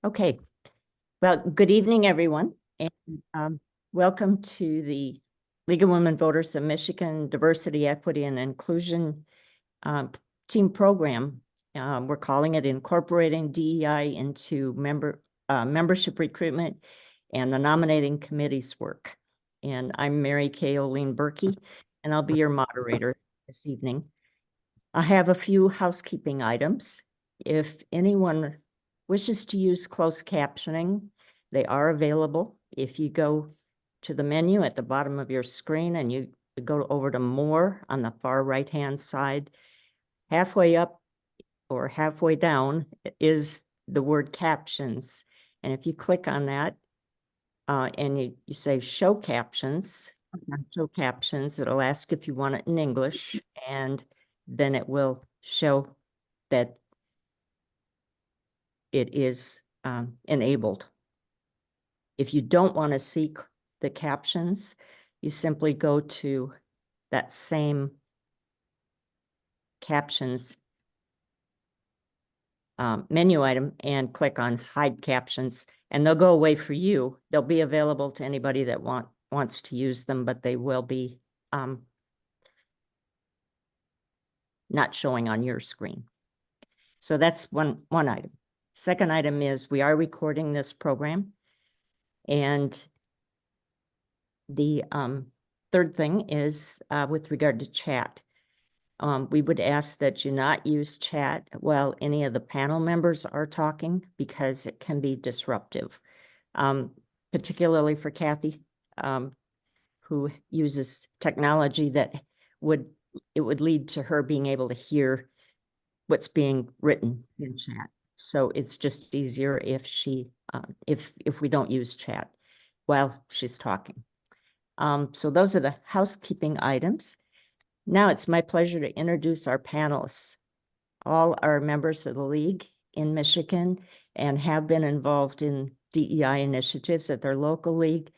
Okay, well, good evening, everyone, and welcome to the League of Women Voters of Michigan Diversity, Equity, and Inclusion team program. We're calling it Incorporating DEI into membership recruitment and the nominating committee's work. And I'm Mary Kay Oline Berkey, and I'll be your moderator this evening. I have a few housekeeping items. If anyone wishes to use closed captioning, they are available. If you go to the menu at the bottom of your screen and you go over to More on the far right-hand side, halfway up or halfway down is the word Captions. And if you click on that and you say Show Captions, it'll ask if you want it in English, and then it will show that it is enabled. If you don't want to see the captions, you simply go to that same captions menu item and click on Hide Captions, and they'll go away for you. They'll be available to anybody that wants to use them, but they will be not showing on your screen. So that's one item. Second item is we are recording this program. And the third thing is with regard to chat. We would ask that you not use chat while any of the panel members are talking, because it can be disruptive, particularly for Kathy, who uses technology that would lead to her being able to hear what's being written in chat. So it's just easier if she if we don't use chat while she's talking. So those are the housekeeping items. Now it's my pleasure to introduce our panelists. All are members of the League in Michigan and have been involved in DEI initiatives at their local league,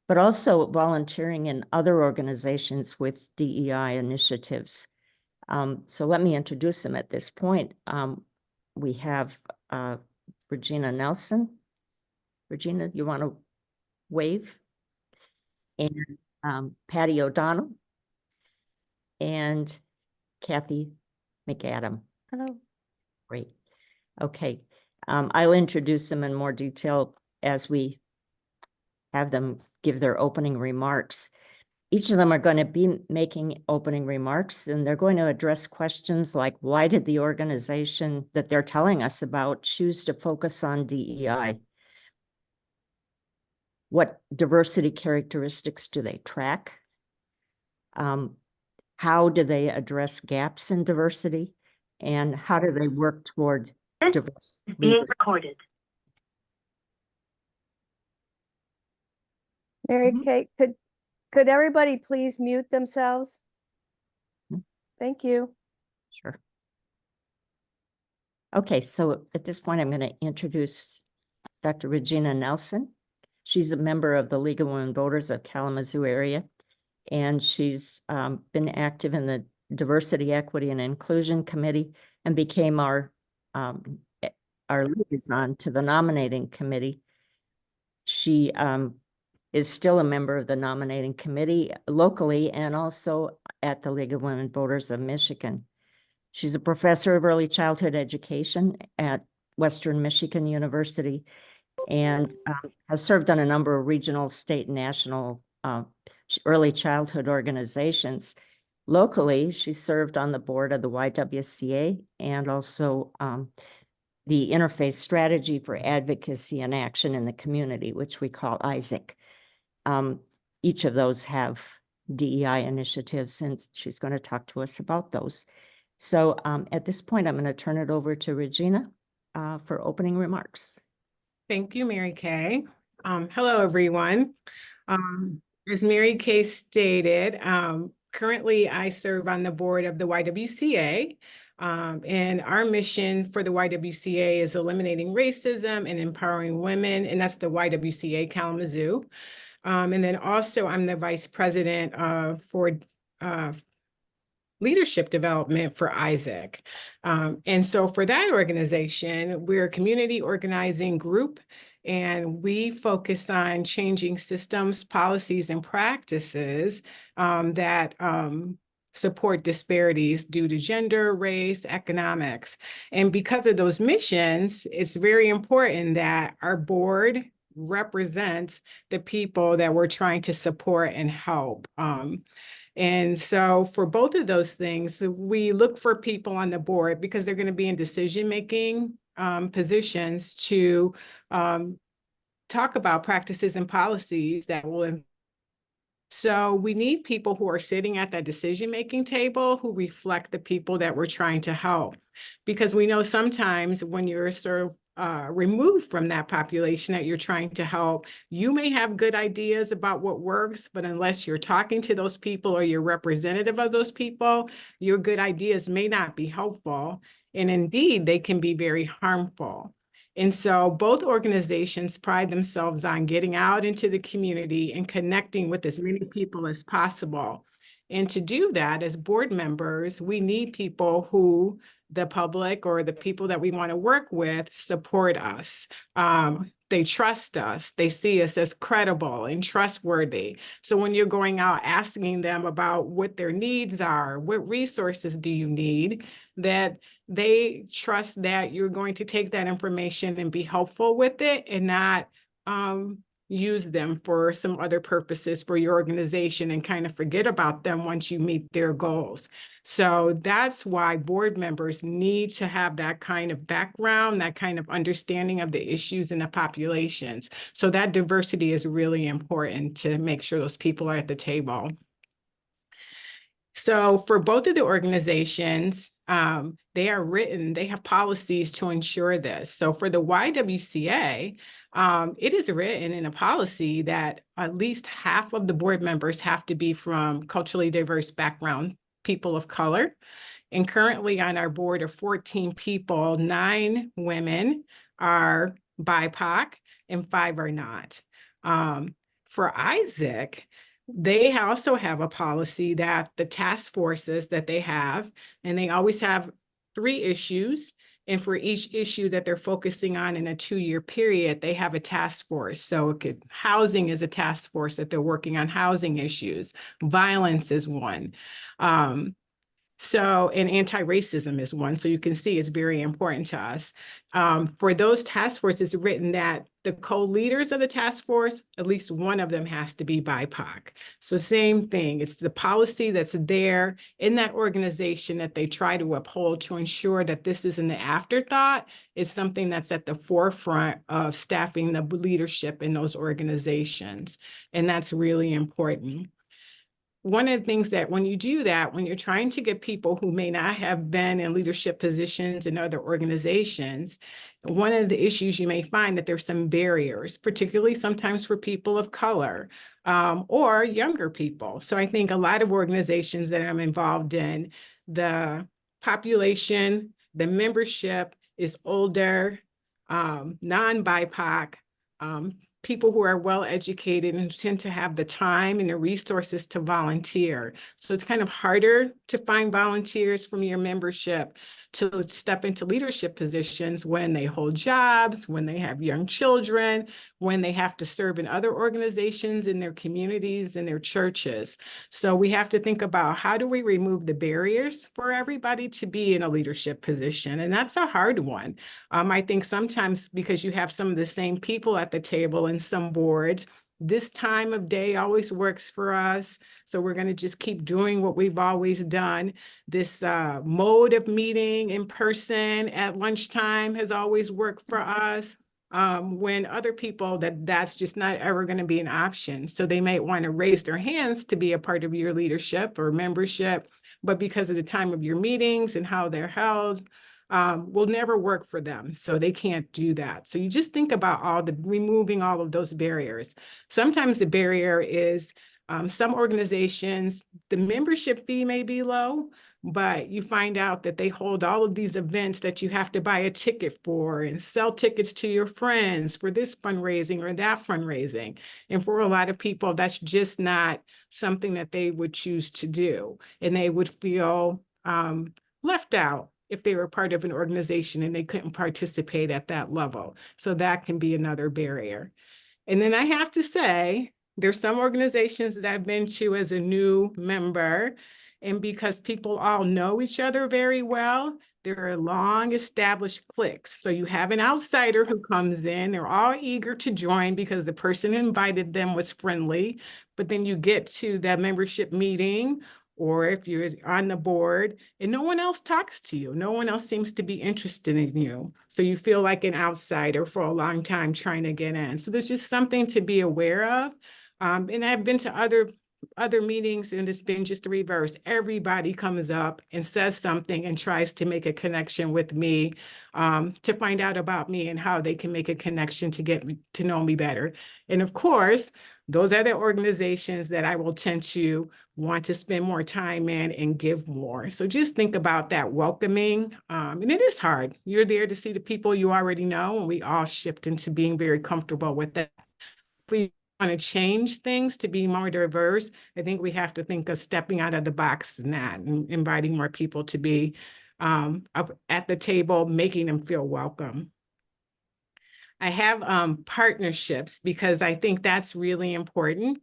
but also volunteering in other organizations with DEI initiatives. So let me introduce them at this point. We have Regina Nelson. Regina, you want to wave? And Patty O'Donnell and Kathy McAdam. Hello. Great. Okay. I'll introduce them in more detail as we have them give their opening remarks. Each of them are going to be making opening remarks, and they're going to address questions like, why did the organization that they're telling us about choose to focus on DEI? What diversity characteristics do they track? How do they address gaps in diversity? And how do they work toward diversity? Being recorded. Mary Kay, could everybody please mute themselves? Thank you. Sure. Okay, so at this point, I'm going to introduce Dr. Regina Nelson. She's a member of the League of Women Voters of Kalamazoo area, and she's been active in the Diversity, Equity, and Inclusion Committee and became our liaison to the Nominating Committee. She is still a member of the Nominating Committee locally and also at the League of Women Voters of Michigan. She's a professor of early childhood education at Western Michigan University and has served on a number of regional, state, and national early childhood organizations. Locally, she served on the board of the YWCA and also the Interfaith Strategy for Advocacy and Action in the Community, which we call ISAC. Each of those have DEI initiatives, and she's going to talk to us about those. So at this point, I'm going to turn it over to Regina for opening remarks. Thank you, Mary Kay. Hello, everyone. As Mary Kay stated, currently I serve on the board of the YWCA, and our mission for the YWCA is eliminating racism and empowering women, and that's the YWCA Kalamazoo. And then also I'm the vice president for leadership development for Isaac. And so for that organization, we're a community organizing group, and we focus on changing systems, policies, and practices that support disparities due to gender, race, economics. And because of those missions, it's very important that our board represents the people that we're trying to support and help. And so for both of those things, we look for people on the board because they're going to be in decision-making positions to talk about practices and policies that will. So we need people who are sitting at that decision-making table who reflect the people that we're trying to help. Because we know sometimes when you're sort of removed from that population that you're trying to help, you may have good ideas about what works, but unless you're talking to those people or you're representative of those people, your good ideas may not be helpful. And indeed, they can be very harmful. And so both organizations pride themselves on getting out into the community and connecting with as many people as possible. And to do that, as board members, we need people who the public or the people that we want to work with support us. They trust us. They see us as credible and trustworthy. So when you're going out asking them about what their needs are, what resources do you need, that they trust that you're going to take that information and be helpful with it and not use them for some other purposes for your organization and kind of forget about them once you meet their goals. So that's why board members need to have that kind of background, that kind of understanding of the issues in the populations. So that diversity is really important to make sure those people are at the table. So for both of the organizations, they have policies to ensure this. So for the YWCA, it is written in a policy that at least half of the board members have to be from culturally diverse background, people of color. And currently on our board of 14 people, 9 women are BIPOC and 5 are not. For Isaac, they also have a policy that the task forces that they have, and they always have 3 issues. And for each issue that they're focusing on in a 2-year period, they have a task force. So housing is a task force that they're working on housing issues. Violence is one. And anti-racism is one. So you can see it's very important to us. For those task forces, it's written that the co-leaders of the task force, at least one of them has to be BIPOC. So same thing, it's the policy that's there in that organization that they try to uphold to ensure that this isn't an afterthought. It's something that's at the forefront of staffing the leadership in those organizations. And that's really important. One of the things that when you do that, when you're trying to get people who may not have been in leadership positions in other organizations, one of the issues you may find that there's some barriers, particularly sometimes for people of color or younger people. So I think a lot of organizations that I'm involved in, the population, the membership is older, non-BIPOC, people who are well educated and tend to have the time and the resources to volunteer. So it's kind of harder to find volunteers from your membership to step into leadership positions when they hold jobs, when they have young children, when they have to serve in other organizations in their communities and their churches. So we have to think about how do we remove the barriers for everybody to be in a leadership position? And that's a hard one. I think sometimes because you have some of the same people at the table in some boards, this time of day always works for us. So we're going to just keep doing what we've always done. This mode of meeting in person at lunchtime has always worked for us. When other people, that's just not ever going to be an option. So they might want to raise their hands to be a part of your leadership or membership, but because of the time of your meetings and how they're held, will never work for them. So they can't do that. So you just think about removing all of those barriers. Sometimes the barrier is Some organizations, the membership fee may be low, but you find out that they hold all of these events that you have to buy a ticket for and sell tickets to your friends for this fundraising or that fundraising. And for a lot of people, that's just not something that they would choose to do. And they would feel left out if they were part of an organization and they couldn't participate at that level. So that can be another barrier. And then I have to say, there's some organizations that I've been to as a new member, and because people all know each other very well, there are long established cliques. So you have an outsider who comes in, they're all eager to join because the person who invited them was friendly, but then you get to that membership meeting, or if you're on the board and no one else talks to you, no one else seems to be interested in you. So you feel like an outsider for a long time trying to get in. So there's just something to be aware of. And I've been to other meetings and it's been just the reverse. Everybody comes up and says something and tries to make a connection with me, to find out about me and how they can make a connection to get to know me better. And of course, those are the organizations that I will tend to want to spend more time in and give more. So just think about that welcoming. And it is hard. You're there to see the people you already know, and we all shift into being very comfortable with that. If we want to change things to be more diverse, I think we have to think of stepping out of the box and that, and inviting more people to be up at the table, making them feel welcome. I have partnerships because I think that's really important.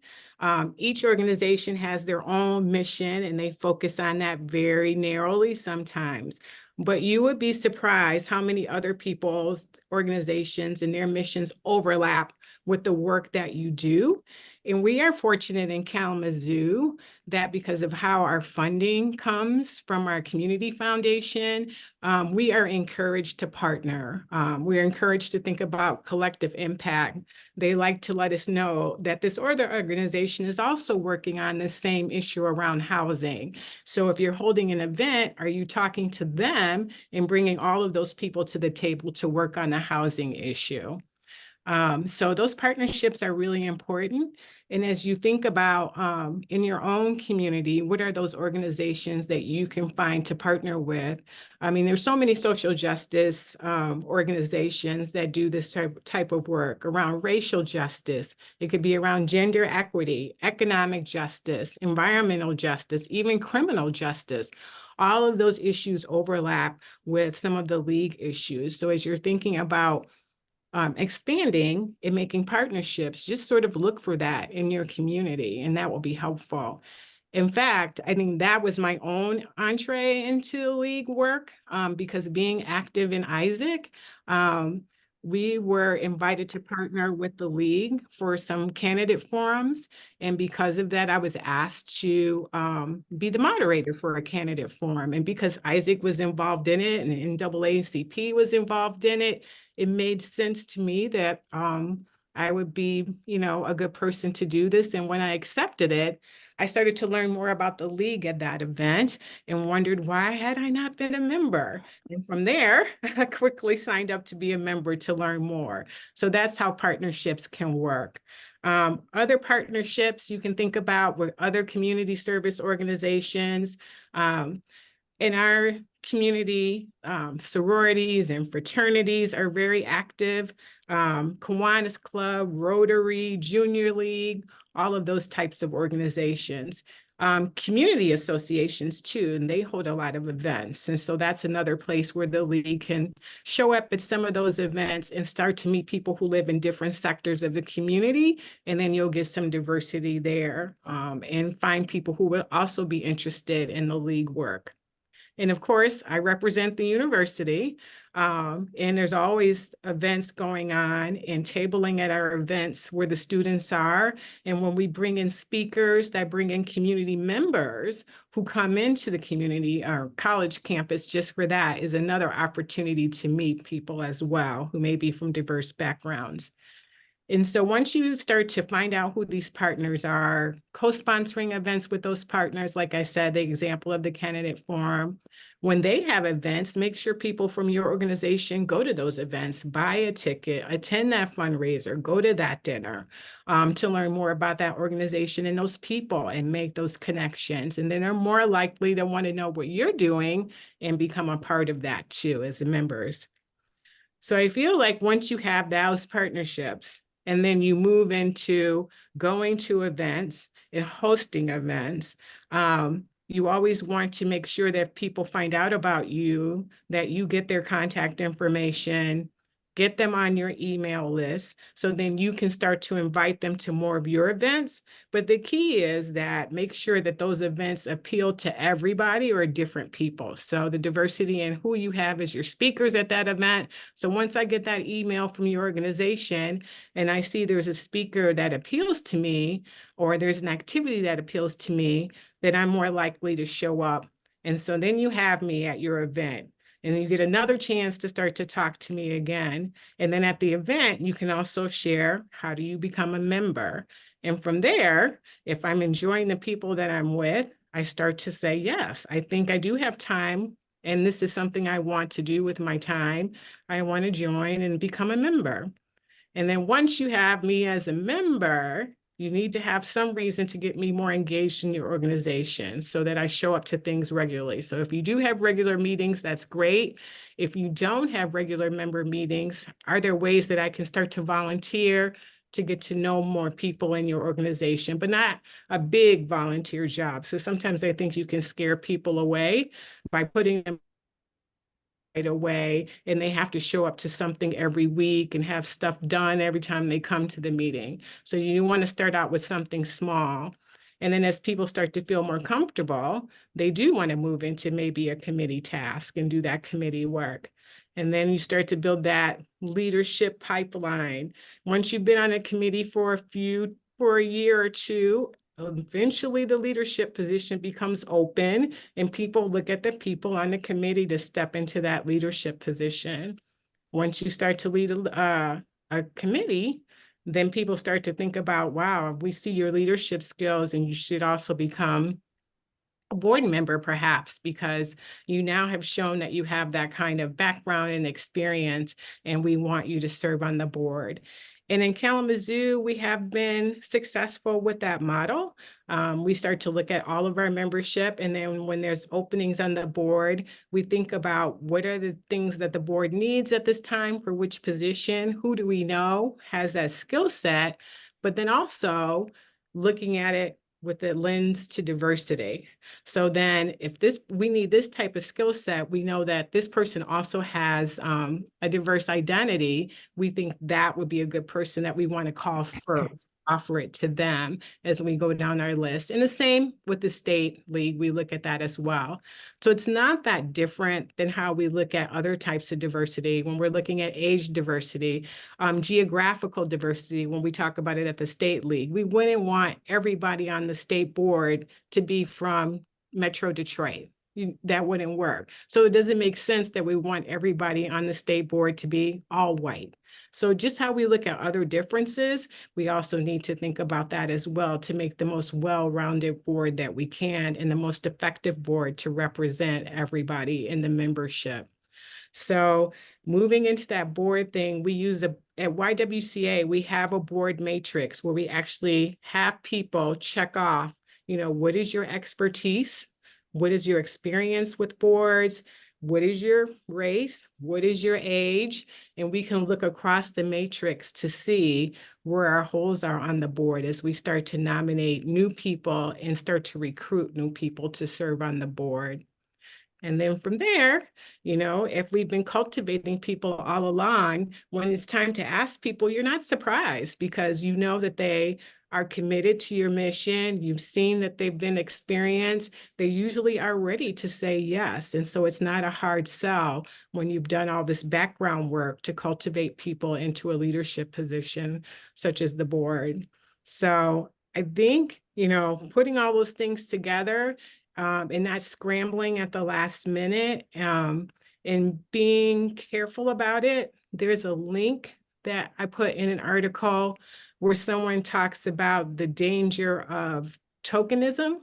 Each organization has their own mission and they focus on that very narrowly sometimes. But you would be surprised how many other people's organizations and their missions overlap with the work that you do. And we are fortunate in Kalamazoo that because of how our funding comes from our community foundation, we are encouraged to partner. We're encouraged to think about collective impact. They like to let us know that this other organization is also working on the same issue around housing. So if you're holding an event, are you talking to them and bringing all of those people to the table to work on the housing issue? So those partnerships are really important. And as you think about in your own community, what are those organizations that you can find to partner with? I mean, there's so many social justice organizations that do this type of work around racial justice. It could be around gender equity, economic justice, environmental justice, even criminal justice. All of those issues overlap with some of the league issues. So as you're thinking about expanding and making partnerships, just sort of look for that in your community, and that will be helpful. In fact, I think that was my own entree into league work, because being active in Isaac, we were invited to partner with the league for some candidate forums. And because of that, I was asked to be the moderator for a candidate forum. And because Isaac was involved in it and NAACP was involved in it, it made sense to me that I would be, a good person to do this. And when I accepted it, I started to learn more about the league at that event and wondered, why had I not been a member? And from there, I quickly signed up to be a member to learn more. So that's how partnerships can work. Other partnerships you can think about with other community service organizations. In our community, sororities and fraternities are very active. Kiwanis Club, Rotary, Junior League, all of those types of organizations. Community associations too, and they hold a lot of events. And so that's another place where the league can show up at some of those events and start to meet people who live in different sectors of the community. And then you'll get some diversity there, and find people who would also be interested in the league work. And of course, I represent the university, and there's always events going on and tabling at our events where the students are. And when we bring in speakers that bring in community members who come into the community or college campus just for that is another opportunity to meet people as well who may be from diverse backgrounds. And so once you start to find out who these partners are, co-sponsoring events with those partners, like I said, the example of the candidate forum, when they have events, make sure people from your organization go to those events, buy a ticket, attend that fundraiser, go to that dinner, to learn more about that organization and those people and make those connections. And then they're more likely to want to know what you're doing and become a part of that too as members. So I feel like once you have those partnerships, and then you move into going to events and hosting events, you always want to make sure that if people find out about you, that you get their contact information, get them on your email list, so then you can start to invite them to more of your events. But the key is that make sure that those events appeal to everybody or different people. So the diversity in who you have as your speakers at that event. So once I get that email from your organization and I see there's a speaker that appeals to me, or there's an activity that appeals to me, then I'm more likely to show up. And so then you have me at your event. And then you get another chance to start to talk to me again. And then at the event, you can also share, how do you become a member? And from there, if I'm enjoying the people that I'm with, I start to say, yes, I think I do have time. And this is something I want to do with my time. I want to join and become a member. And then once you have me as a member, you need to have some reason to get me more engaged in your organization so that I show up to things regularly. So if you do have regular meetings, that's great. If you don't have regular member meetings, are there ways that I can start to volunteer to get to know more people in your organization, but not a big volunteer job? So sometimes I think you can scare people away by putting them right away, and they have to show up to something every week and have stuff done every time they come to the meeting. So you want to start out with something small. And then as people start to feel more comfortable, they do want to move into maybe a committee task and do that committee work. And then you start to build that leadership pipeline. Once you've been on a committee for a year or two, eventually the leadership position becomes open and people look at the people on the committee to step into that leadership position. Once you start to lead a committee, then people start to think about, wow, we see your leadership skills and you should also become a board member perhaps, because you now have shown that you have that kind of background and experience, and we want you to serve on the board. And in Kalamazoo, we have been successful with that model. We start to look at all of our membership, and then when there's openings on the board, we think about what are the things that the board needs at this time for which position, who do we know has that skill set, but then also looking at it with the lens to diversity. So then if we need this type of skill set, we know that this person also has a diverse identity. We think that would be a good person that we want to call first, offer it to them as we go down our list. And the same with the state league, we look at that as well. So it's not that different than how we look at other types of diversity when we're looking at age diversity, geographical diversity, when we talk about it at the state league. We wouldn't want everybody on the state board to be from Metro Detroit. That wouldn't work. So it doesn't make sense that we want everybody on the state board to be all white. So just how we look at other differences, we also need to think about that as well to make the most well-rounded board that we can and the most effective board to represent everybody in the membership. So moving into that board thing, we use at YWCA, we have a board matrix where we actually have people check off, what is your expertise? What is your experience with boards? What is your race? What is your age? And we can look across the matrix to see where our holes are on the board as we start to nominate new people and start to recruit new people to serve on the board. And then from there, if we've been cultivating people all along, when it's time to ask people, you're not surprised because you know that they are committed to your mission. You've seen that they've been experienced. They usually are ready to say yes. And so it's not a hard sell when you've done all this background work to cultivate people into a leadership position, such as the board. So I think, putting all those things together, and not scrambling at the last minute, and being careful about it. There's a link that I put in an article where someone talks about the danger of tokenism.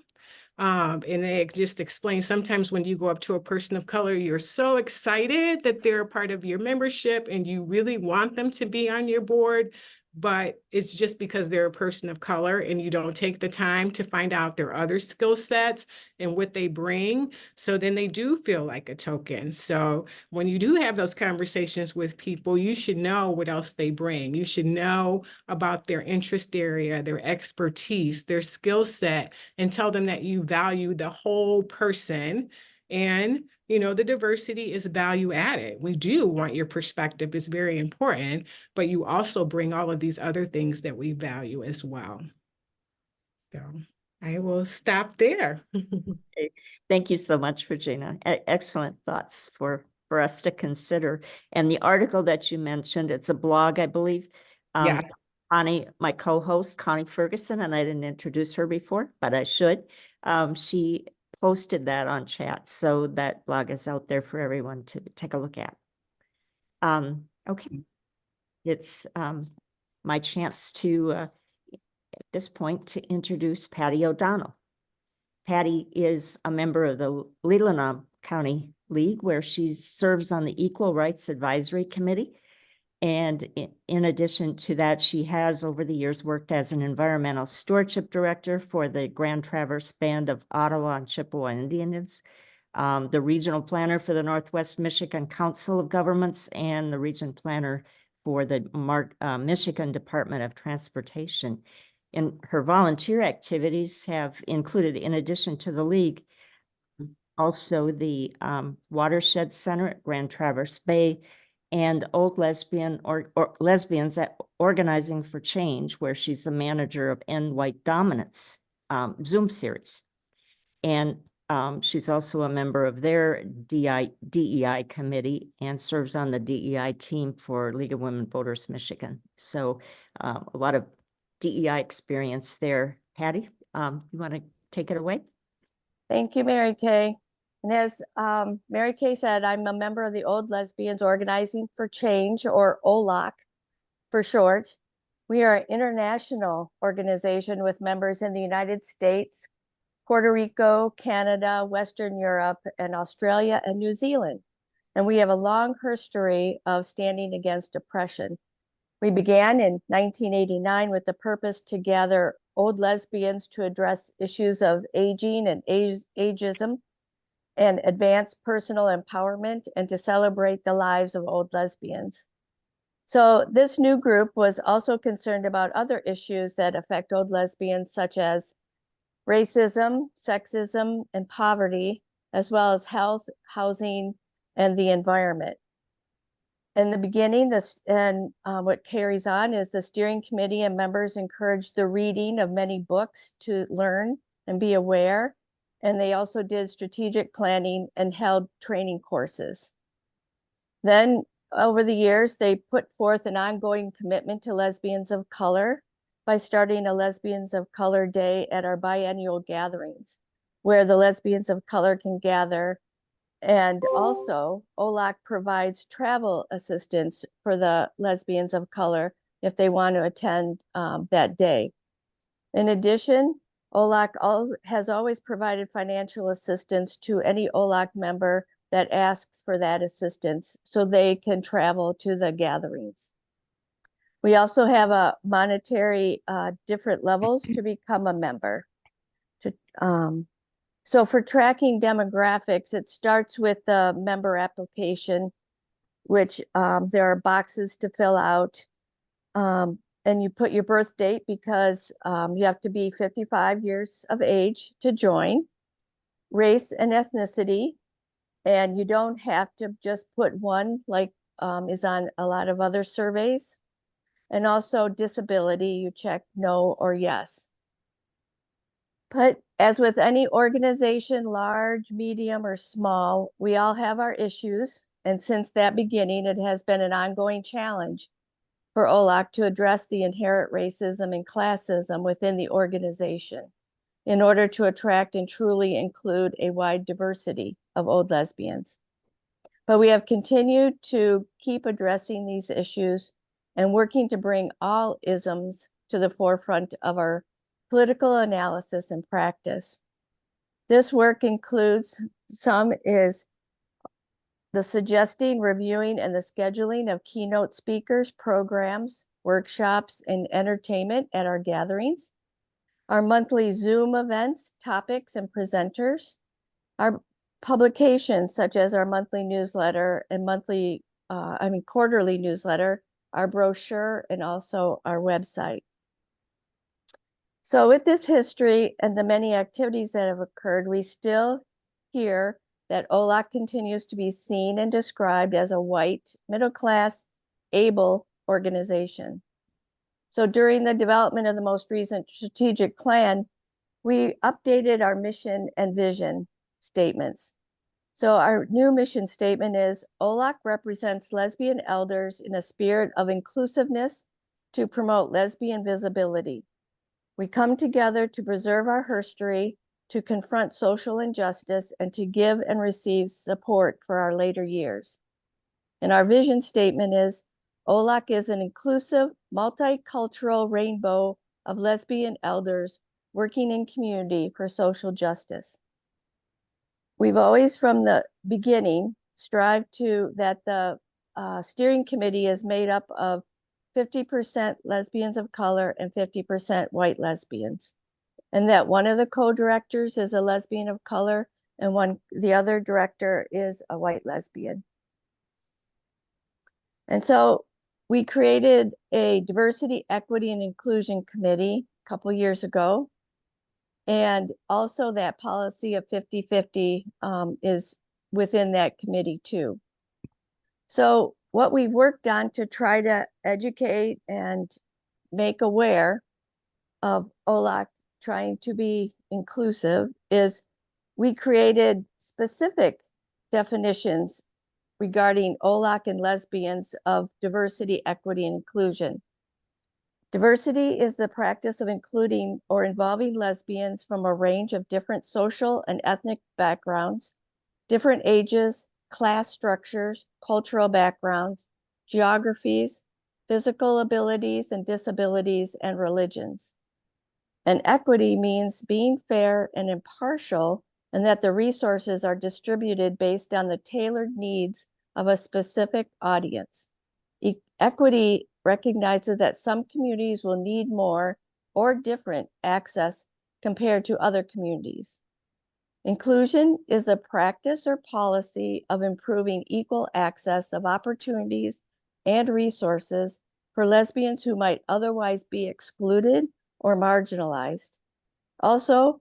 And they just explain sometimes when you go up to a person of color, you're so excited that they're a part of your membership and you really want them to be on your board, but it's just because they're a person of color and you don't take the time to find out their other skill sets and what they bring. So then they do feel like a token. So when you do have those conversations with people, you should know what else they bring. You should know about their interest area, their expertise, their skill set, and tell them that you value the whole person. And, you know, the diversity is value added. We do want your perspective, it's very important, but you also bring all of these other things that we value as well. So I will stop there. Okay. Thank you so much, Regina. Excellent thoughts for us to consider. And the article that you mentioned, it's a blog, I believe. Yeah. Connie, my co-host, Connie Ferguson, and I didn't introduce her before, but I should. She posted that on chat, so that blog is out there for everyone to take a look at. Okay, it's my chance to, at this point, to introduce Patty O'Donnell. Patty is a member of the Leelanau County League, where she serves on the Equal Rights Advisory Committee. And in addition to that, she has over the years worked as an environmental stewardship director for the Grand Traverse Band of Ottawa and Chippewa Indians, the regional planner for the Northwest Michigan Council of Governments, and the region planner for the Michigan Department of Transportation. And her volunteer activities have included, in addition to the League, also the Watershed Center at Grand Traverse Bay, and Old Lesbian or Lesbians at Organizing for Change, where she's the manager of End White Dominance Zoom series. And she's also a member of their DEI committee and serves on the DEI team for League of Women Voters Michigan. So a lot of DEI experience there. Patty, you want to take it away? Thank you, Mary Kay. And as Mary Kay said, I'm a member of the Old Lesbians Organizing for Change, or OLOC for short. We are an international organization with members in the United States, Puerto Rico, Canada, Western Europe, and Australia and New Zealand. And we have a long history of standing against oppression. We began in 1989 with the purpose to gather old lesbians to address issues of aging and ageism, and advance personal empowerment, and to celebrate the lives of old lesbians. So this new group was also concerned about other issues that affect old lesbians, such as racism, sexism, and poverty, as well as health, housing, and the environment. In the beginning, what carries on is the steering committee and members encouraged the reading of many books to learn and be aware. And they also did strategic planning and held training courses. Then over the years, they put forth an ongoing commitment to lesbians of color by starting a Lesbians of Color Day at our biennial gatherings, where the lesbians of color can gather. And also, OLOC provides travel assistance for the lesbians of color if they want to attend that day. In addition, OLOC has always provided financial assistance to any OLOC member that asks for that assistance so they can travel to the gatherings. We also have a monetary different levels to become a member. So for tracking demographics, it starts with the member application, which there are boxes to fill out. And you put your birth date because you have to be 55 years of age to join, race and ethnicity, and you don't have to just put one like is on a lot of other surveys. And also disability, you check no or yes. But as with any organization, large, medium, or small, we all have our issues. And since that beginning, it has been an ongoing challenge for OLOC to address the inherent racism and classism within the organization in order to attract and truly include a wide diversity of old lesbians. But we have continued to keep addressing these issues and working to bring all isms to the forefront of our political analysis and practice. This work includes some is the suggesting, reviewing, and the scheduling of keynote speakers, programs, workshops, and entertainment at our gatherings, our monthly Zoom events, topics, and presenters, our publications such as our monthly newsletter and quarterly newsletter, our brochure, and also our website. So with this history and the many activities that have occurred, we still hear that OLAC continues to be seen and described as a white, middle-class, able organization. So during the development of the most recent strategic plan, we updated our mission and vision statements. So our new mission statement is, OLAC represents lesbian elders in a spirit of inclusiveness to promote lesbian visibility. We come together to preserve our history, to confront social injustice, and to give and receive support for our later years. And our vision statement is, OLAC is an inclusive, multicultural rainbow of lesbian elders working in community for social justice. We've always, from the beginning, strived to that the steering committee is made up of 50% lesbians of color and 50% white lesbians, and that one of the co-directors is a lesbian of color and the other director is a white lesbian. And so we created a diversity, equity, and inclusion committee a couple years ago. And also that policy of 50-50 is within that committee too. So what we've worked on to try to educate and make aware of OLAC trying to be inclusive is we created specific definitions regarding OLAC and lesbians of diversity, equity, and inclusion. Diversity is the practice of including or involving lesbians from a range of different social and ethnic backgrounds, different ages, class structures, cultural backgrounds, geographies, physical abilities and disabilities, and religions. And equity means being fair and impartial, and that the resources are distributed based on the tailored needs of a specific audience. Equity recognizes that some communities will need more or different access compared to other communities. Inclusion is a practice or policy of improving equal access of opportunities and resources for lesbians who might otherwise be excluded or marginalized. Also,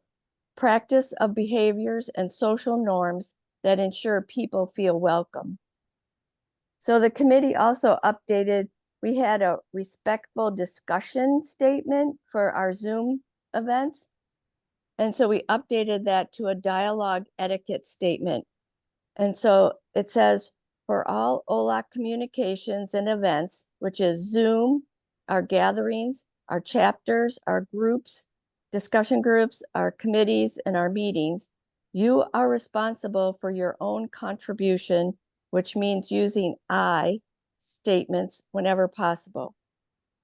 practice of behaviors and social norms that ensure people feel welcome. So the committee also updated, we had a respectful discussion statement for our Zoom events. And so we updated that to a dialogue etiquette statement. And so it says, for all OLAC communications and events, which is Zoom, our gatherings, our chapters, our groups, discussion groups, our committees, and our meetings, you are responsible for your own contribution, which means using I statements whenever possible.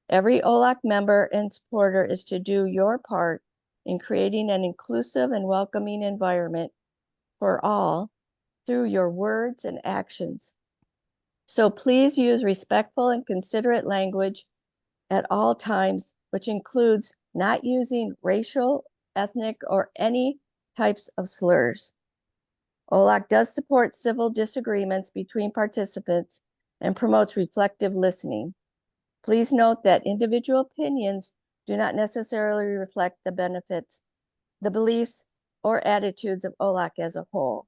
Every OLAC member and supporter is to do your part in creating an inclusive and welcoming environment for all through your words and actions. So please use respectful and considerate language at all times, which includes not using racial, ethnic, or any types of slurs. OLAC does support civil disagreements between participants and promotes reflective listening. Please note that individual opinions do not necessarily reflect the benefits, the beliefs, or attitudes of OLAC as a whole.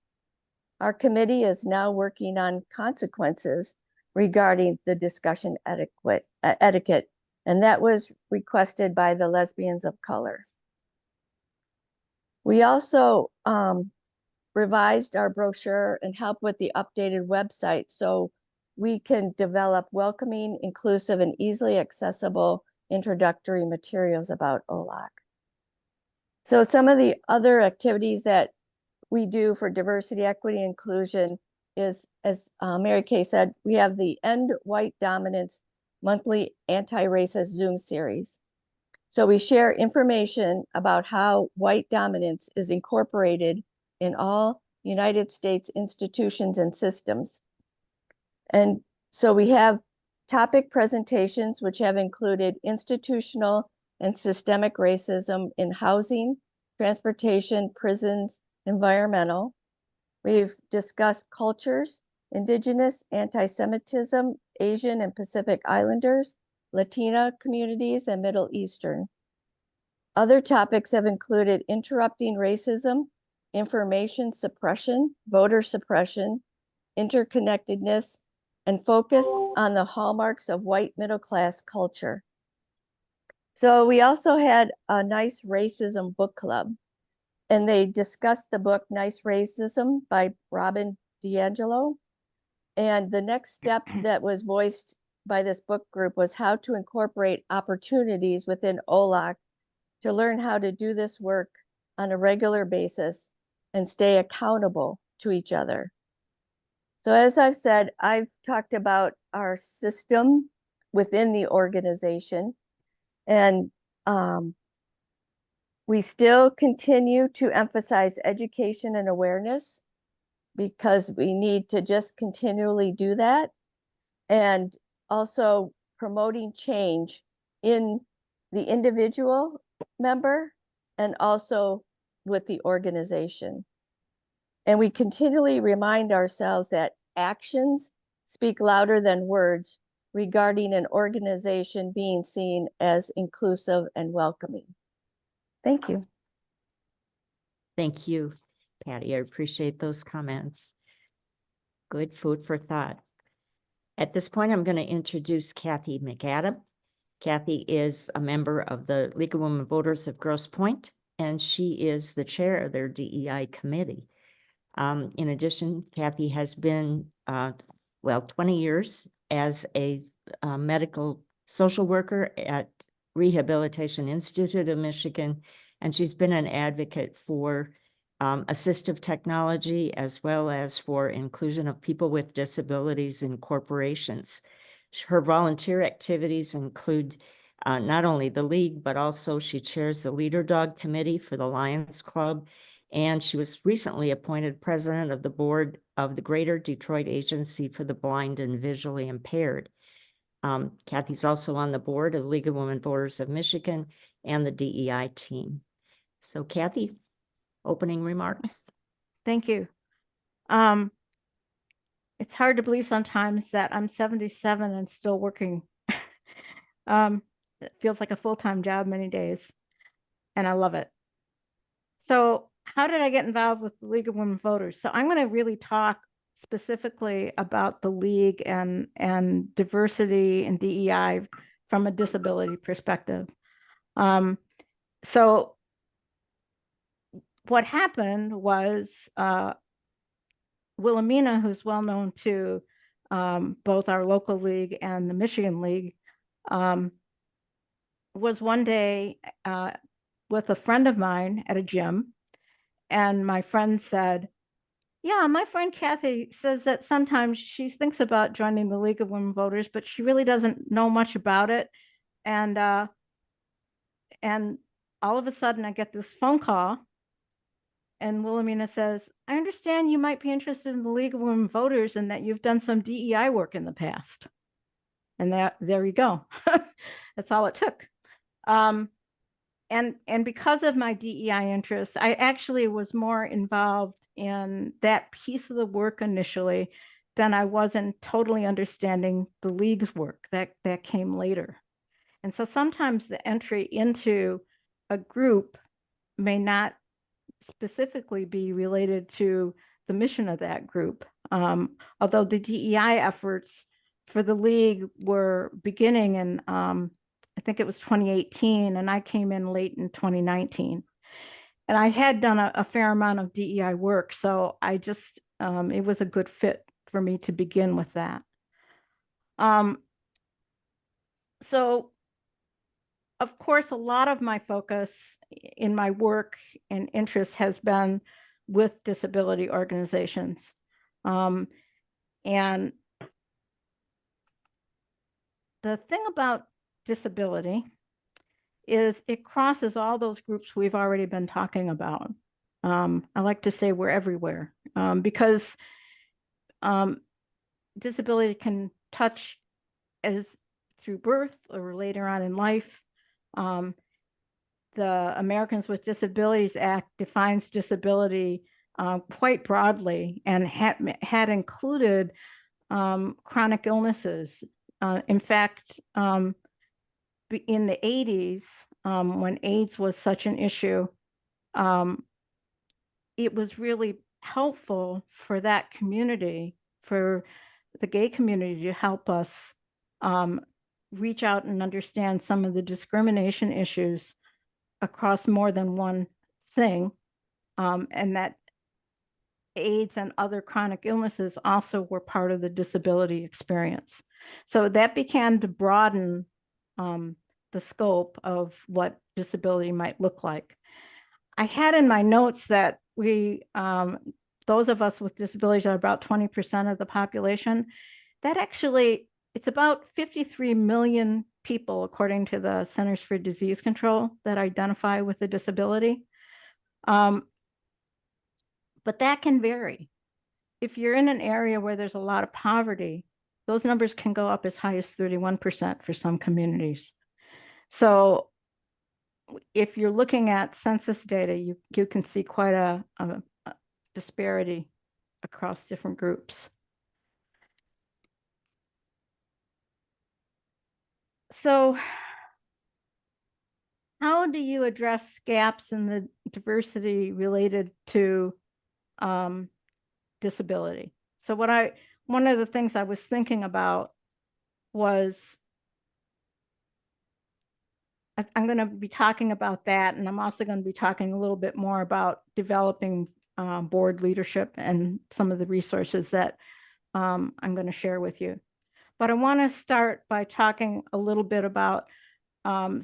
Our committee is now working on consequences regarding the discussion etiquette, and that was requested by the lesbians of color. We also revised our brochure and helped with the updated website so we can develop welcoming, inclusive, and easily accessible introductory materials about OLAC. So some of the other activities that we do for diversity, equity, inclusion is, as Mary Kay said, we have the End White Dominance monthly anti-racist Zoom series. So we share information about how white dominance is incorporated in all United States institutions and systems. And so we have topic presentations, which have included institutional and systemic racism in housing, transportation, prisons, environmental. We've discussed cultures, Indigenous, anti-Semitism, Asian and Pacific Islanders, Latina communities, and Middle Eastern. Other topics have included interrupting racism, information suppression, voter suppression, interconnectedness, and focus on the hallmarks of white middle-class culture. So we also had a Nice Racism book club, and they discussed the book Nice Racism by Robin DiAngelo. And the next step that was voiced by this book group was how to incorporate opportunities within OLAC to learn how to do this work on a regular basis and stay accountable to each other. So as I've said, I've talked about our system within the organization, and we still continue to emphasize education and awareness because we need to just continually do that. And also promoting change in the individual member and also with the organization. And we continually remind ourselves that actions speak louder than words regarding an organization being seen as inclusive and welcoming. Thank you. Thank you, Patty. I appreciate those comments. Good food for thought. At this point, I'm going to introduce Kathy McAdam. Kathy is a member of the League of Women Voters of Grosse Pointe, and she is the chair of their DEI committee. In addition, Kathy has been, 20 years as a medical social worker at Rehabilitation Institute of Michigan, and she's been an advocate for assistive technology as well as for inclusion of people with disabilities in corporations. Her volunteer activities include not only the League, but also she chairs the Leader Dog Committee for the Lions Club, and she was recently appointed president of the board of the Greater Detroit Agency for the Blind and Visually Impaired. Kathy's also on the board of League of Women Voters of Michigan and the DEI team. So Kathy, opening remarks. Thank you. It's hard to believe sometimes that I'm 77 and still working. It feels like a full-time job many days, and I love it. So how did I get involved with the League of Women Voters? So I'm going to really talk specifically about the League and diversity and DEI from a disability perspective. So what happened was Wilhelmina, who's well known to both our local league and the Michigan League, was one day with a friend of mine at a gym, and my friend said, yeah, my friend Kathy says that sometimes she thinks about joining the League of Women Voters, but she really doesn't know much about it. And all of a sudden I get this phone call, and Wilhelmina says, I understand you might be interested in the League of Women Voters and that you've done some DEI work in the past. And there you go. That's all it took. And because of my DEI interests, I actually was more involved in that piece of the work initially than I was in totally understanding the League's work that came later. And so sometimes the entry into a group may not specifically be related to the mission of that group. Although the DEI efforts for the League were beginning in, I think it was 2018, and I came in late in 2019. And I had done a fair amount of DEI work, so I just, it was a good fit for me to begin with that. So of course, a lot of my focus in my work and interest has been with disability organizations. And the thing about disability is it crosses all those groups we've already been talking about. I like to say we're everywhere, because disability can touch as through birth or later on in life. The Americans with Disabilities Act defines disability quite broadly and had included chronic illnesses. In fact, in the 80s, when AIDS was such an issue, it was really helpful for that community, for the gay community, to help us reach out and understand some of the discrimination issues across more than one thing, and that AIDS and other chronic illnesses also were part of the disability experience. So that began to broaden the scope of what disability might look like. I had in my notes that we, those of us with disabilities are about 20% of the population. That actually, it's about 53 million people, according to the Centers for Disease Control, that identify with a disability. But that can vary. If you're in an area where there's a lot of poverty, those numbers can go up as high as 31% for some communities. So if you're looking at census data, you can see quite a disparity across different groups. So how do you address gaps in the diversity related to disability? So one of the things I was thinking about was, I'm going to be talking about that, and I'm also going to be talking a little bit more about developing board leadership and some of the resources that I'm going to share with you. But I want to start by talking a little bit about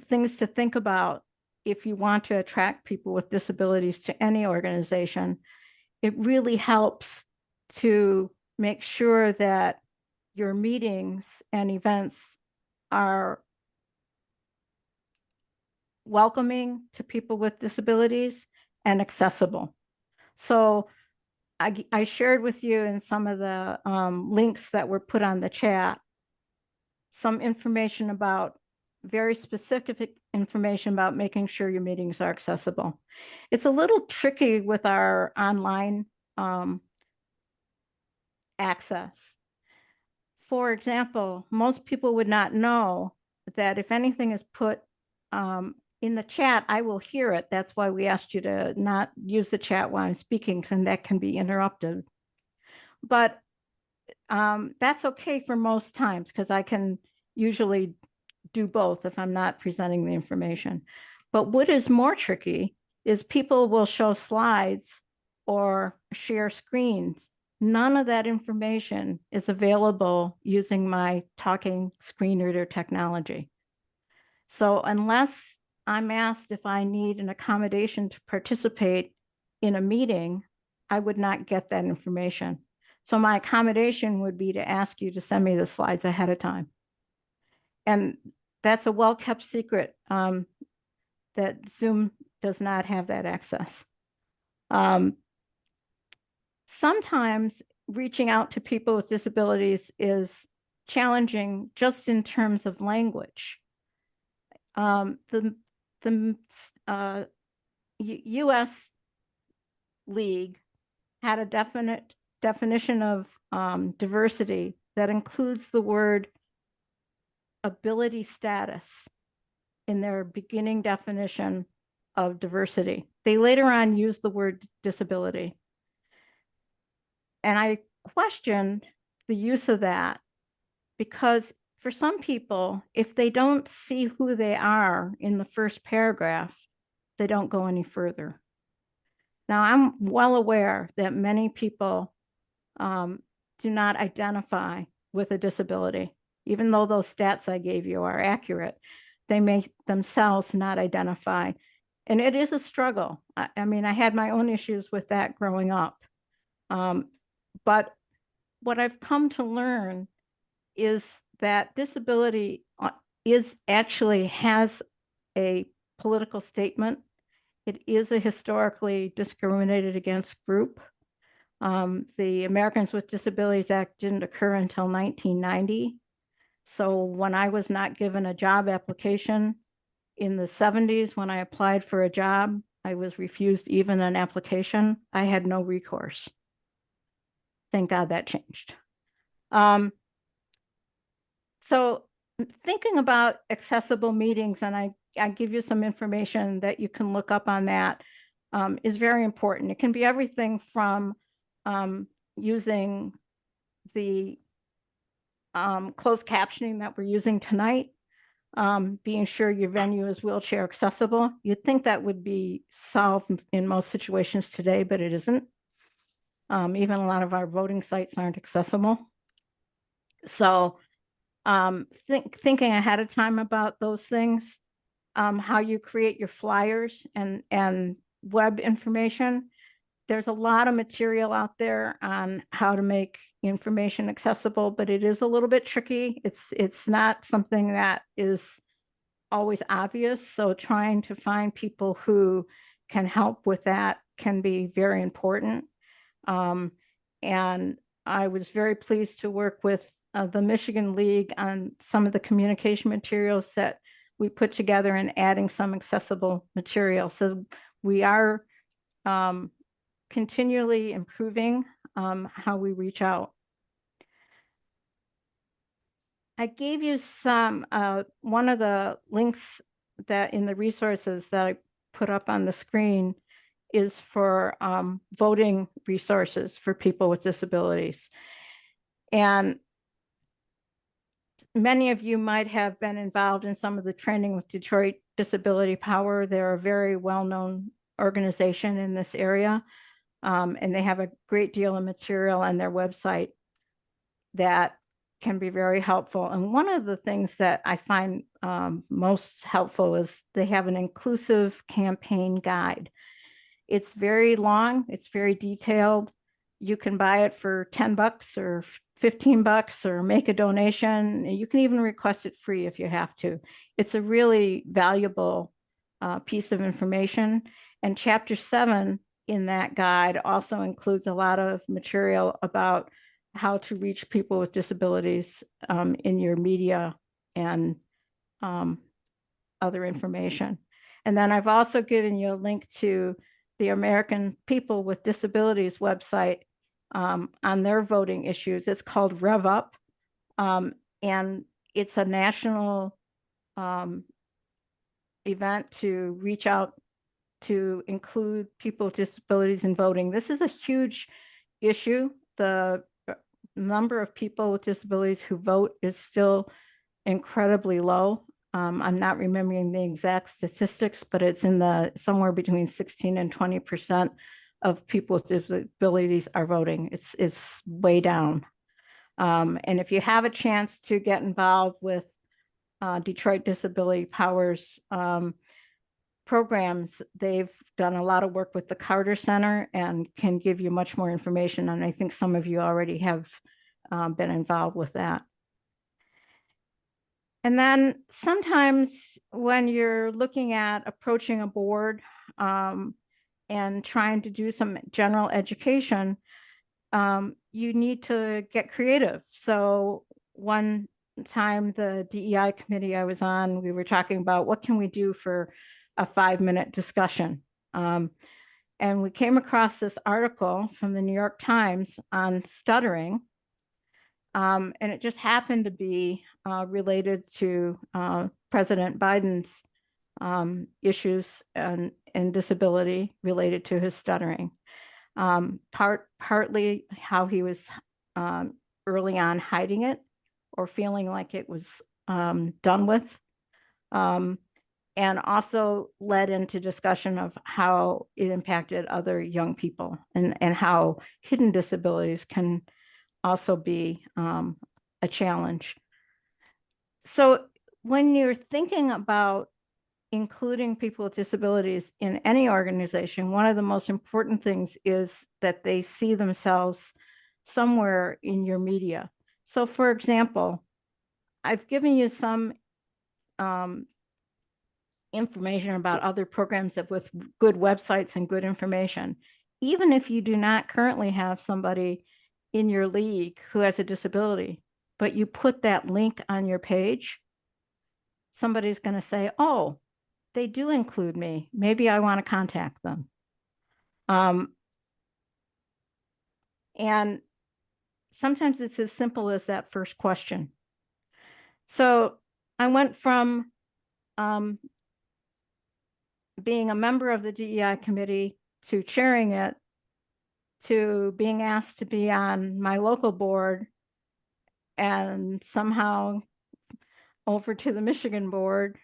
things to think about if you want to attract people with disabilities to any organization. It really helps to make sure that your meetings and events are welcoming to people with disabilities and accessible. So I shared with you in some of the links that were put on the chat some information about, very specific information about making sure your meetings are accessible. It's a little tricky with our online access. For example, most people would not know that if anything is put in the chat, I will hear it. That's why we asked you to not use the chat while I'm speaking, and that can be interrupted. But that's okay for most times, because I can usually do both if I'm not presenting the information. But what is more tricky is people will show slides or share screens. None of that information is available using my talking screen reader technology. So unless I'm asked if I need an accommodation to participate in a meeting, I would not get that information. So my accommodation would be to ask you to send me the slides ahead of time. And that's a well-kept secret, that Zoom does not have that access. Sometimes reaching out to people with disabilities is challenging just in terms of language. The US League had a definite definition of diversity that includes the word ability status in their beginning definition of diversity. They later on used the word disability. And I questioned the use of that, because for some people, if they don't see who they are in the first paragraph, they don't go any further. Now, I'm well aware that many people do not identify with a disability. Even though those stats I gave you are accurate, they may themselves not identify. And it is a struggle. I mean, I had my own issues with that growing up. But what I've come to learn is that disability has a political statement. It is a historically discriminated against group. The Americans with Disabilities Act didn't occur until 1990. So when I was not given a job application in the 70s, when I applied for a job, I was refused even an application. I had no recourse. Thank God that changed. So thinking about accessible meetings, and I give you some information that you can look up on that, is very important. It can be everything from using the closed captioning that we're using tonight, being sure your venue is wheelchair accessible. You'd think that would be solved in most situations today, but it isn't. Even a lot of our voting sites aren't accessible. So thinking ahead of time about those things, how you create your flyers and web information. There's a lot of material out there on how to make information accessible, but it is a little bit tricky. It's not something that is always obvious. So trying to find people who can help with that can be very important. And I was very pleased to work with the Michigan League on some of the communication materials that we put together and adding some accessible material. So we are continually improving how we reach out. I gave you some, one of the links that in the resources that I put up on the screen is for voting resources for people with disabilities. And many of you might have been involved in some of the training with Detroit Disability Power. They're a very well-known organization in this area. And they have a great deal of material on their website that can be very helpful. And one of the things that I find most helpful is they have an inclusive campaign guide. It's very long, it's very detailed. You can buy it for $10 or $15 or make a donation. You can even request it free if you have to. It's a really valuable piece of information. And chapter 7 in that guide also includes a lot of material about how to reach people with disabilities in your media and other information. And then I've also given you a link to the American People with Disabilities website on their voting issues. It's called Rev Up, and it's a national event to reach out to include people with disabilities in voting. This is a huge issue. The number of people with disabilities who vote is still incredibly low. I'm not remembering the exact statistics, but it's in the somewhere between 16 and 20% of people with disabilities are voting. It's way down. And if you have a chance to get involved with Detroit Disability Power's programs, they've done a lot of work with the Carter Center and can give you much more information. And I think some of you already have been involved with that. And then sometimes when you're looking at approaching a board and trying to do some general education, you need to get creative. So one time the DEI committee I was on, we were talking about what can we do for a 5-minute discussion. And we came across this article from the New York Times on stuttering. And it just happened to be related to President Biden's issues and disability related to his stuttering. Partly how he was early on hiding it or feeling like it was done with. And also led into discussion of how it impacted other young people and how hidden disabilities can also be a challenge. So when you're thinking about including people with disabilities in any organization, one of the most important things is that they see themselves somewhere in your media. So for example, I've given you some information about other programs that with good websites and good information. Even if you do not currently have somebody in your league who has a disability, but you put that link on your page, somebody's going to say, oh, they do include me. Maybe I want to contact them. And sometimes it's as simple as that first question. So I went from being a member of the DEI committee to chairing it to being asked to be on my local board and somehow over to the Michigan board.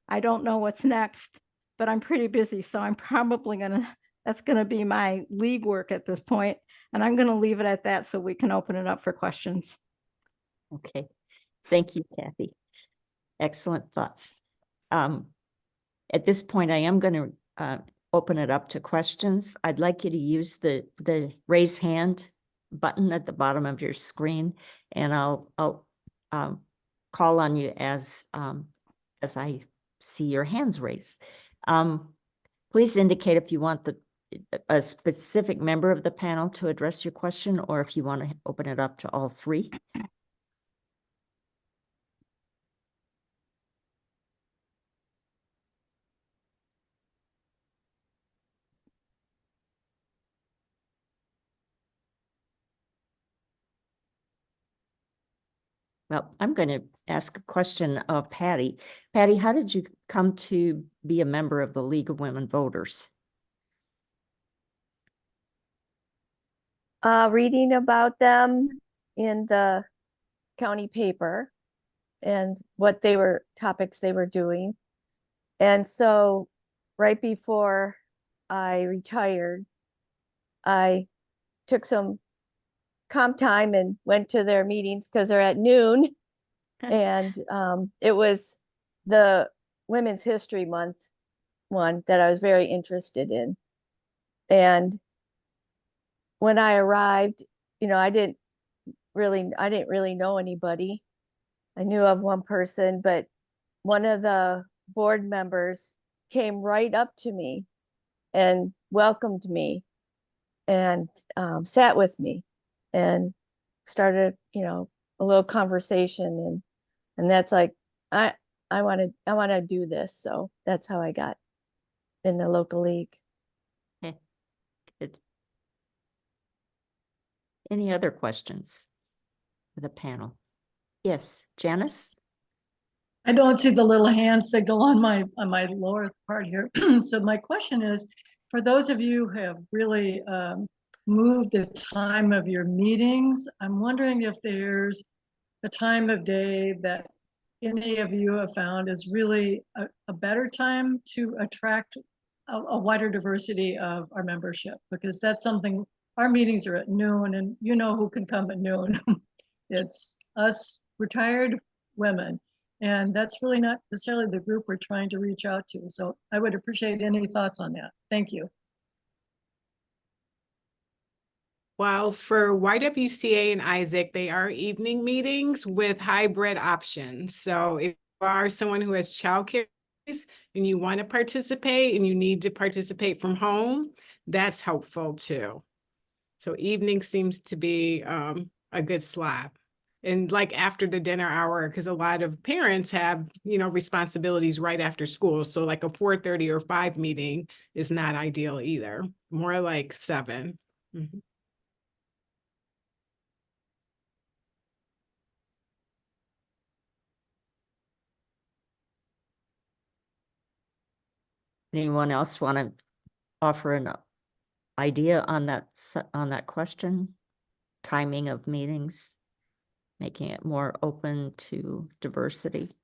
I don't know what's next, but I'm pretty busy. So I'm probably that's gonna be my league work at this point, and I'm gonna leave it at that so we can open it up for questions. Okay, thank you, Kathy. Excellent thoughts. At this point, I am going to open it up to questions. I'd like you to use the raise hand button at the bottom of your screen, and I'll call on you as I see your hands raised. Please indicate if you want a specific member of the panel to address your question, or if you want to open it up to all three. Well, I'm going to ask a question of Patty. Patty, how did you come to be a member of the League of Women Voters? Reading about them in the county paper and what topics they were doing. And so right before I retired, I took some comp time and went to their meetings because they're at noon. And it was the Women's History Month one that I was very interested in. And when I arrived, I didn't really know anybody. I knew of one person, but one of the board members came right up to me and welcomed me and sat with me and started, a little conversation. And that's like, I want to do this. So that's how I got in the local league. Okay, good. Any other questions for the panel? Yes, Janice? I don't see the little hand signal on my lower part here. So my question is, for those of you who have really moved the time of your meetings, I'm wondering if there's a time of day that any of you have found is really a better time to attract a wider diversity of our membership, because that's something, our meetings are at noon and you know who can come at noon. It's us retired women. And that's really not necessarily the group we're trying to reach out to. So I would appreciate any thoughts on that. Thank you. Well, for YWCA and Isaac, they are evening meetings with hybrid options. So if you are someone who has childcare and you want to participate and you need to participate from home, that's helpful too. So evening seems to be a good slot. And like after the dinner hour, because a lot of parents have, responsibilities right after school. So like a 4:30 or 5 meeting is not ideal either. More like 7. Mm-hmm. Anyone else want to offer an idea on that question? Timing of meetings, making it more open to diversity.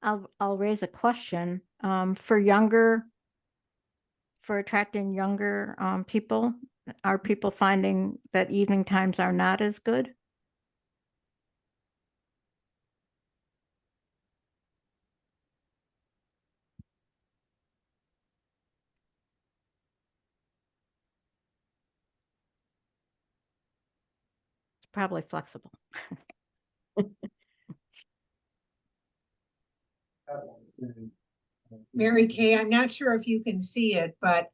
I'll raise a question for attracting younger people. Are people finding that evening times are not as good? probably flexible. Mary Kay, I'm not sure if you can see it, but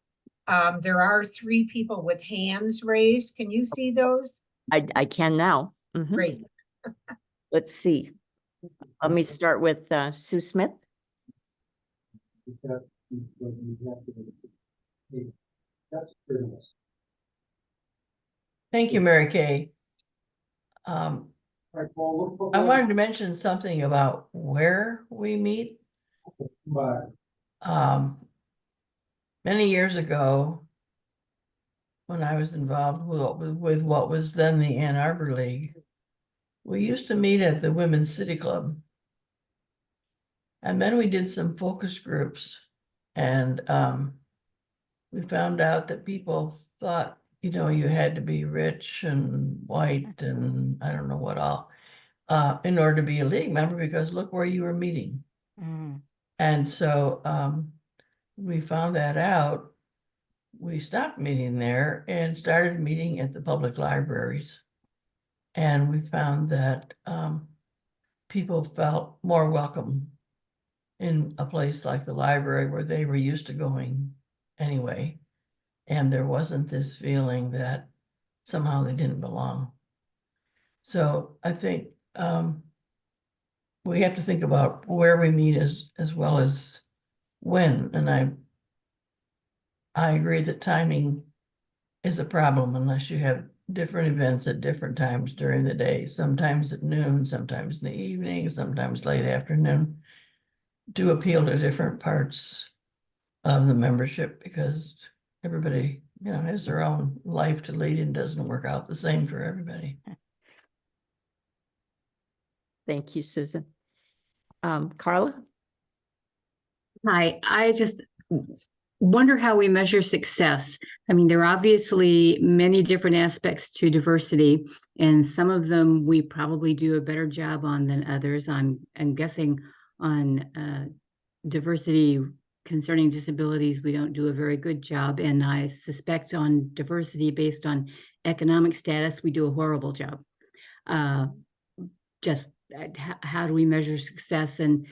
there are 3 people with hands raised. Can you see those? I can now. Mhm. Great. Let's see. Let me start with Sue Smith. Thank you, Mary Kay. I wanted to mention something about where we meet. Many years ago, when I was involved with what was then the Ann Arbor League, we used to meet at the Women's City Club. And then we did some focus groups, and we found out that people thought, you know, you had to be rich and white and I don't know what all, in order to be a league member, because look where you were meeting. Mm. And so we found that out. We stopped meeting there and started meeting at the public libraries. And we found that people felt more welcome in a place like the library where they were used to going anyway. And there wasn't this feeling that somehow they didn't belong. So I think we have to think about where we meet as well as when. And I agree that timing is a problem unless you have different events at different times during the day, sometimes at noon, sometimes in the evening, sometimes late afternoon, to appeal to different parts of the membership, because everybody, you know, has their own life to lead and doesn't work out the same for everybody. Thank you, Susan. Carla? Hi, I just wonder how we measure success. I mean, there are obviously many different aspects to diversity, and some of them we probably do a better job on than others. I'm guessing on diversity concerning disabilities, we don't do a very good job. And I suspect on diversity based on economic status, we do a horrible job. Just how do we measure success? And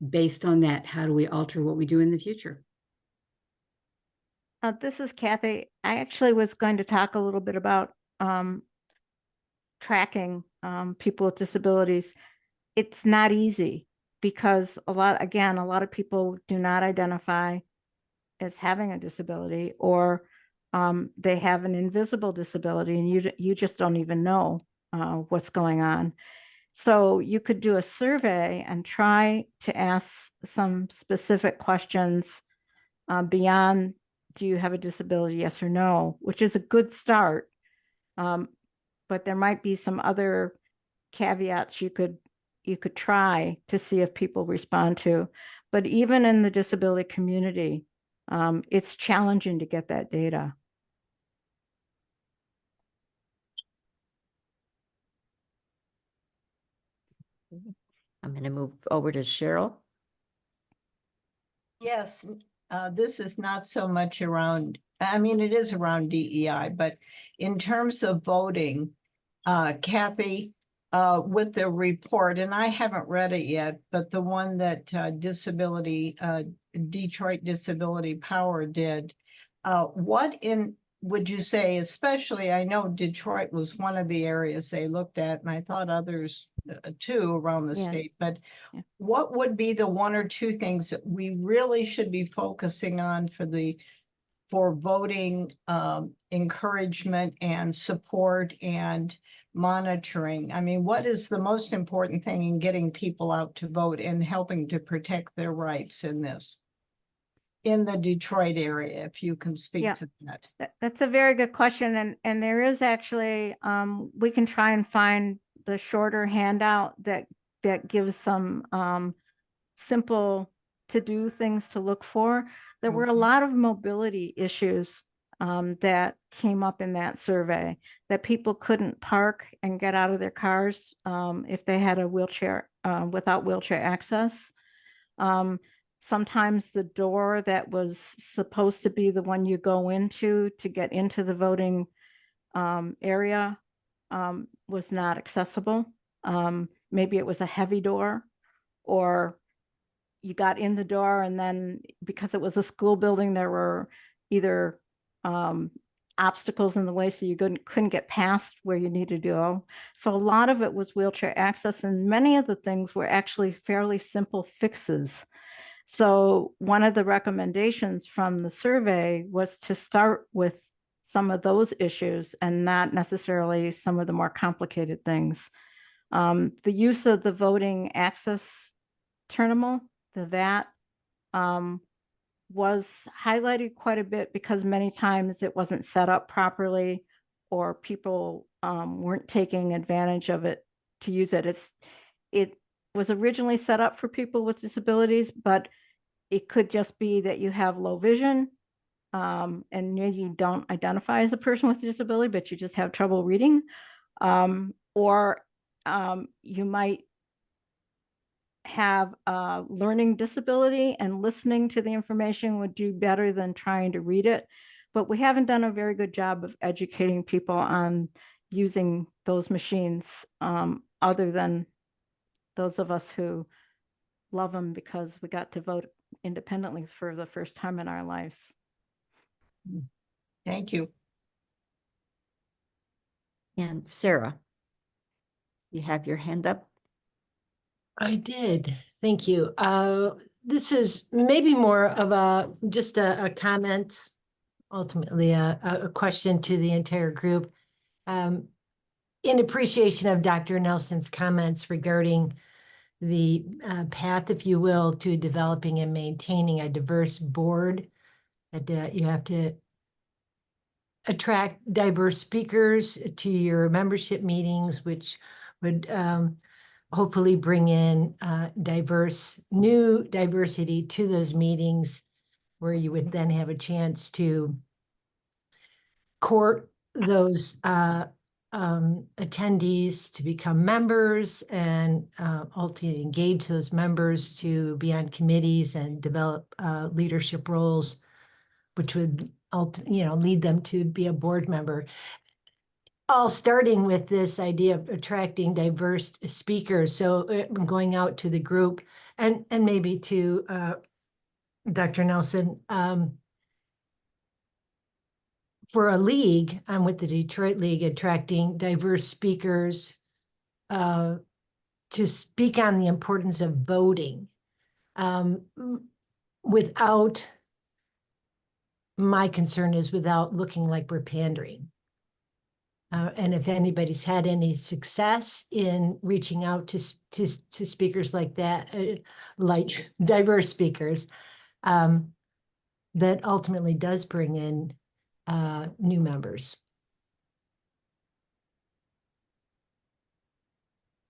based on that, how do we alter what we do in the future? This is Kathy. I actually was going to talk a little bit about tracking people with disabilities. It's not easy because a lot of people do not identify as having a disability, or they have an invisible disability and you just don't even know what's going on. So you could do a survey and try to ask some specific questions beyond, do you have a disability, yes or no, which is a good start. But there might be some other caveats you could try to see if people respond to. But even in the disability community, it's challenging to get that data. I'm going to move over to Cheryl. Yes, this is not so much around, I mean, it is around DEI, but in terms of voting, Kathy, with the report, and I haven't read it yet, but the one that Detroit Disability Power did, what would you say, especially, I know Detroit was one of the areas they looked at, and I thought others too around the Yes. state, but Yeah. what would be the 1 or 2 things that we really should be focusing on for voting encouragement and support and monitoring? I mean, what is the most important thing in getting people out to vote and helping to protect their rights in this? In the Detroit area, if you can speak to that. That's a very good question. And there is actually, we can try and find the shorter handout that gives some simple to-do things to look for. There were a lot of mobility issues that came up in that survey, that people couldn't park and get out of their cars if they had a wheelchair, without wheelchair access. Sometimes the door that was supposed to be the one you go into to get into the voting area was not accessible. Maybe it was a heavy door, or you got in the door and then because it was a school building, there were either obstacles in the way so you couldn't get past where you needed to go. So a lot of it was wheelchair access, and many of the things were actually fairly simple fixes. So one of the recommendations from the survey was to start with some of those issues and not necessarily some of the more complicated things. The use of the voting access terminal, the VAT, was highlighted quite a bit because many times it wasn't set up properly, or people weren't taking advantage of it to use it. It was originally set up for people with disabilities, but it could just be that you have low vision, and maybe you don't identify as a person with a disability, but you just have trouble reading, or you might have a learning disability, and listening to the information would do better than trying to read it. But we haven't done a very good job of educating people on using those machines, other than those of us who love them because we got to vote independently for the first time in our lives. Thank you. And Sarah, you have your hand up. I did. Thank you. This is maybe more of just a comment, ultimately a question to the entire group. In appreciation of Dr. Nelson's comments regarding the path, if you will, to developing and maintaining a diverse board, that you have to attract diverse speakers to your membership meetings, which would hopefully bring in new diversity to those meetings, where you would then have a chance to court those attendees to become members, and ultimately engage those members to be on committees and develop leadership roles, which would lead them to be a board member. All starting with this idea of attracting diverse speakers. So going out to the group and maybe to Dr. Nelson, for a league, I'm with the Detroit League, attracting diverse speakers to speak on the importance of voting, without, my concern is without looking like we're pandering. And if anybody's had any success in reaching out to speakers like that, like diverse speakers, that ultimately does bring in new members.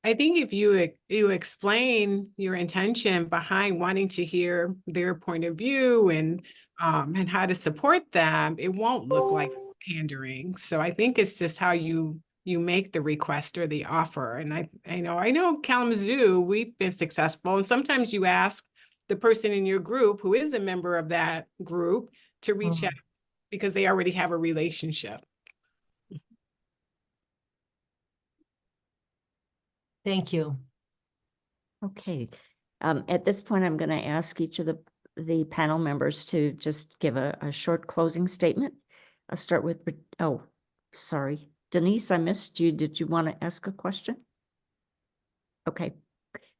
I think if you explain your intention behind wanting to hear their point of view and how to support them, it won't look like pandering. So I think it's just how you make the request or the offer. And I know Kalamazoo, we've been successful. And sometimes you ask the person in your group who is a member of that group to reach out because they already have a relationship. Thank you. Okay. At this point, I'm going to ask each of the panel members to just give a short closing statement. I'll start with, oh, sorry. Denise, I missed you. Did you want to ask a question? Okay.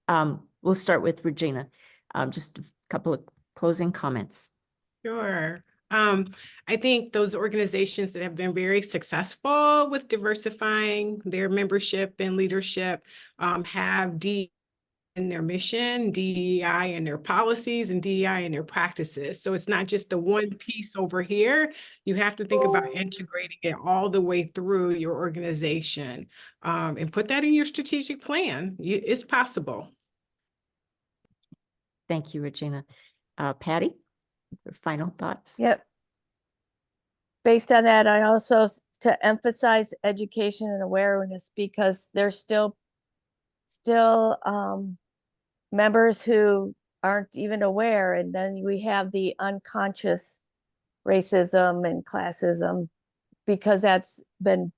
We'll start with Regina. Just a couple of closing comments. Sure. I think those organizations that have been very successful with diversifying their membership and leadership have DEI in their mission, DEI in their policies, and DEI in their practices. So it's not just the one piece over here. You have to think about integrating it all the way through your organization, and put that in your strategic plan. It's possible. Thank you, Regina. Patty, your final thoughts? Yep. Based on that, I also to emphasize education and awareness, because there's still members who aren't even aware, and then we have the unconscious racism and classism, because that's been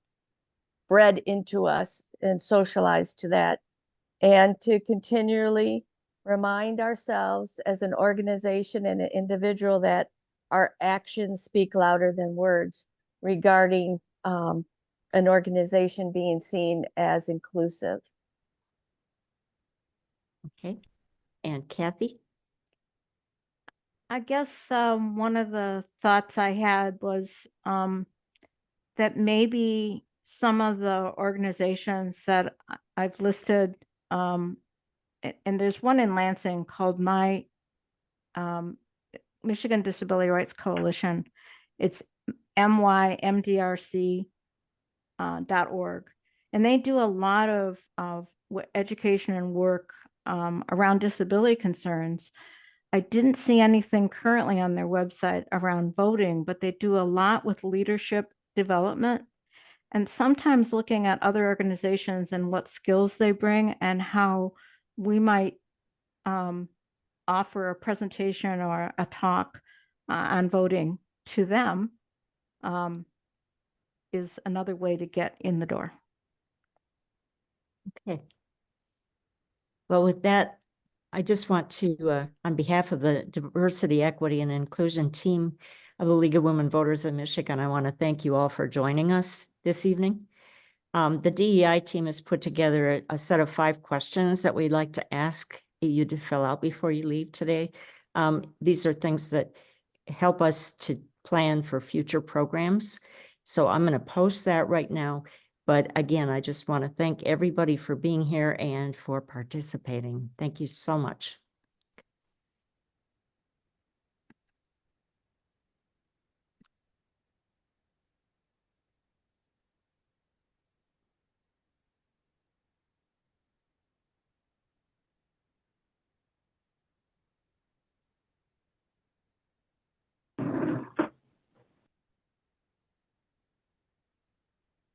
bred into us and socialized to that. And to continually remind ourselves as an organization and an individual that our actions speak louder than words regarding an organization being seen as inclusive. Okay. And Kathy? I guess one of the thoughts I had was that maybe some of the organizations that I've listed, and there's one in Lansing called Michigan Disability Rights Coalition. It's mymdrc.org. And they do a lot of education and work around disability concerns. I didn't see anything currently on their website around voting, but they do a lot with leadership development and sometimes looking at other organizations and what skills they bring and how we might offer a presentation or a talk on voting to them is another way to get in the door. Okay. Well, with that, I just want to, on behalf of the Diversity, Equity, and Inclusion team of the League of Women Voters of Michigan, I want to thank you all for joining us this evening. The DEI team has put together a set of 5 questions that we'd like to ask you to fill out before you leave today. These are things that help us to plan for future programs. So I'm going to post that right now. But again, I just want to thank everybody for being here and for participating. Thank you so much.